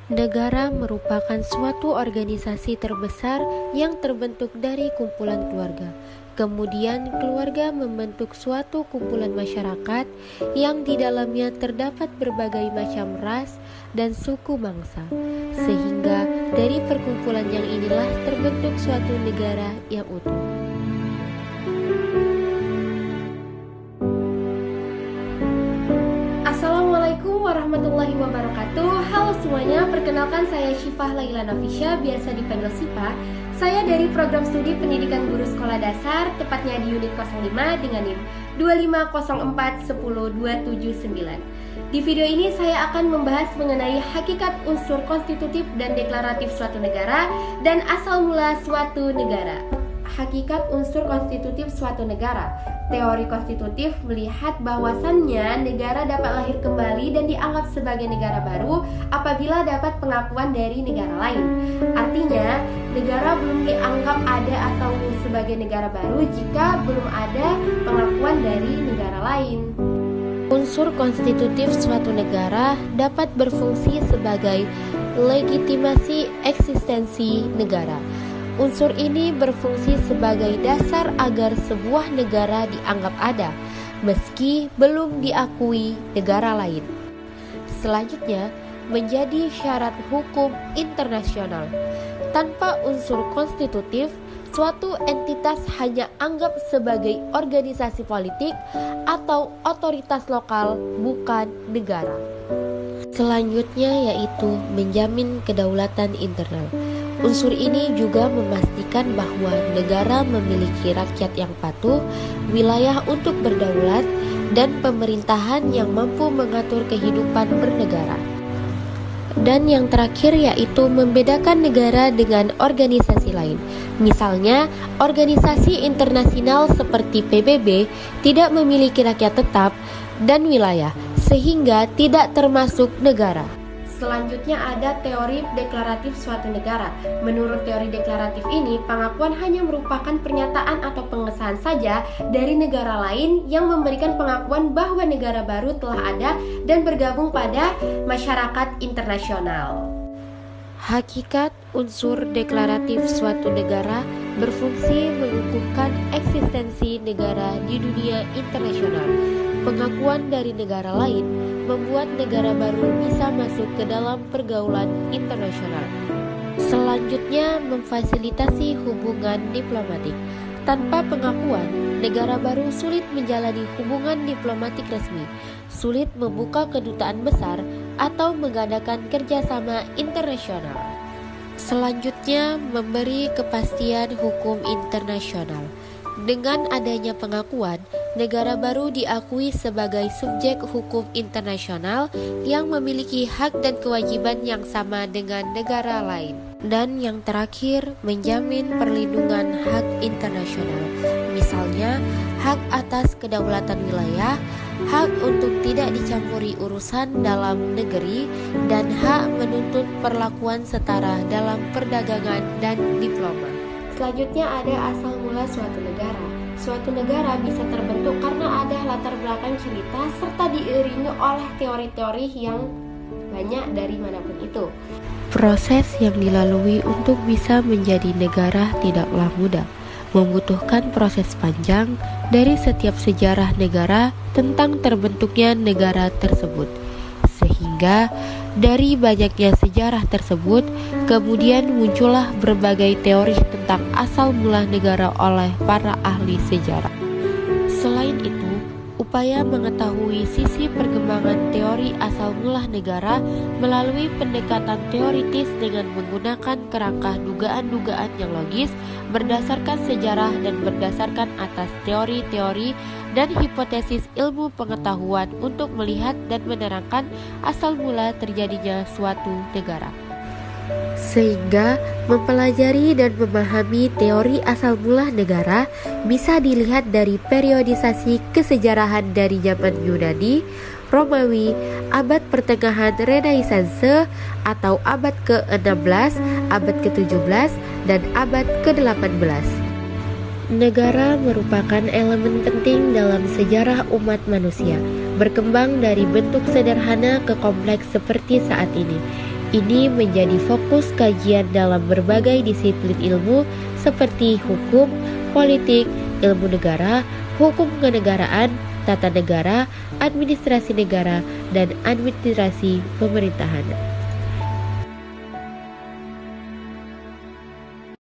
Negara merupakan suatu organisasi terbesar yang terbentuk dari kumpulan keluarga. Kemudian keluarga membentuk suatu kumpulan masyarakat yang di dalamnya terdapat berbagai macam ras dan suku bangsa. Sehingga dari perkumpulan yang inilah terbentuk suatu negara yang utuh. Assalamualaikum warahmatullahi wabarakatuh. Halo semuanya, perkenalkan saya Syifah Laila Nafisya, biasa dipanggil Sipa. Saya dari program studi pendidikan guru sekolah dasar, tepatnya di unit 05 dengan NIM 250410279. Di video ini saya akan membahas mengenai hakikat unsur konstitutif dan deklaratif suatu negara dan asal mula suatu negara. Hakikat unsur konstitutif suatu negara. Teori konstitutif melihat bahwasannya negara dapat lahir kembali dan dianggap sebagai negara baru apabila dapat pengakuan dari negara lain. Artinya, negara belum dianggap ada atau sebagai negara baru jika belum ada pengakuan dari negara lain. Unsur konstitutif suatu negara dapat berfungsi sebagai legitimasi eksistensi negara. Unsur ini berfungsi sebagai dasar agar sebuah negara dianggap ada, meski belum diakui negara lain. Selanjutnya, menjadi syarat hukum internasional. Tanpa unsur konstitutif, suatu entitas hanya anggap sebagai organisasi politik atau otoritas lokal, bukan negara. Selanjutnya yaitu menjamin kedaulatan internal. Unsur ini juga memastikan bahwa negara memiliki rakyat yang patuh, wilayah untuk berdaulat, dan pemerintahan yang mampu mengatur kehidupan bernegara. Dan yang terakhir yaitu membedakan negara dengan organisasi lain. Misalnya, organisasi internasional seperti PBB tidak memiliki rakyat tetap dan wilayah, sehingga tidak termasuk negara. Selanjutnya ada teori deklaratif suatu negara. Menurut teori deklaratif ini, pengakuan hanya merupakan pernyataan atau pengesahan saja dari negara lain yang memberikan pengakuan bahwa negara baru telah ada dan bergabung pada masyarakat internasional. Hakikat unsur deklaratif suatu negara berfungsi mengukuhkan eksistensi negara di dunia internasional. Pengakuan dari negara lain membuat negara baru bisa masuk ke dalam pergaulan internasional. Selanjutnya, memfasilitasi hubungan diplomatik. Tanpa pengakuan, negara baru sulit menjalani hubungan diplomatik resmi, sulit membuka kedutaan besar, atau mengadakan kerjasama internasional. Selanjutnya, memberi kepastian hukum internasional. Dengan adanya pengakuan, negara baru diakui sebagai subjek hukum internasional yang memiliki hak dan kewajiban yang sama dengan negara lain. Dan yang terakhir, menjamin perlindungan hak internasional. Misalnya, hak atas kedaulatan wilayah, hak untuk tidak dicampuri urusan dalam negeri, dan hak menuntut perlakuan setara dalam perdagangan dan diploma. Selanjutnya ada asal mula suatu negara. Suatu negara bisa terbentuk karena ada latar belakang cerita serta diiringi oleh teori-teori yang banyak dari manapun itu. Proses yang dilalui untuk bisa menjadi negara tidaklah mudah, membutuhkan proses panjang dari setiap sejarah negara tentang terbentuknya negara tersebut. Sehingga dari banyaknya sejarah tersebut, kemudian muncullah berbagai teori tentang asal mula negara oleh para ahli sejarah. Selain itu, upaya mengetahui sisi perkembangan teori asal mula negara melalui pendekatan teoritis dengan menggunakan kerangka dugaan-dugaan yang logis berdasarkan sejarah dan berdasarkan atas teori-teori dan hipotesis ilmu pengetahuan untuk melihat dan menerangkan asal mula terjadinya suatu negara. Sehingga mempelajari dan memahami teori asal mula negara bisa dilihat dari periodisasi kesejarahan dari zaman Yunani, Romawi, abad pertengahan Renaissance atau abad ke-16, abad ke-17, dan abad ke-18. Negara merupakan elemen penting dalam sejarah umat manusia, berkembang dari bentuk sederhana ke kompleks seperti saat ini. Ini menjadi fokus kajian dalam berbagai disiplin ilmu seperti hukum, politik, ilmu negara, hukum kenegaraan, tata negara, administrasi negara, dan administrasi pemerintahan.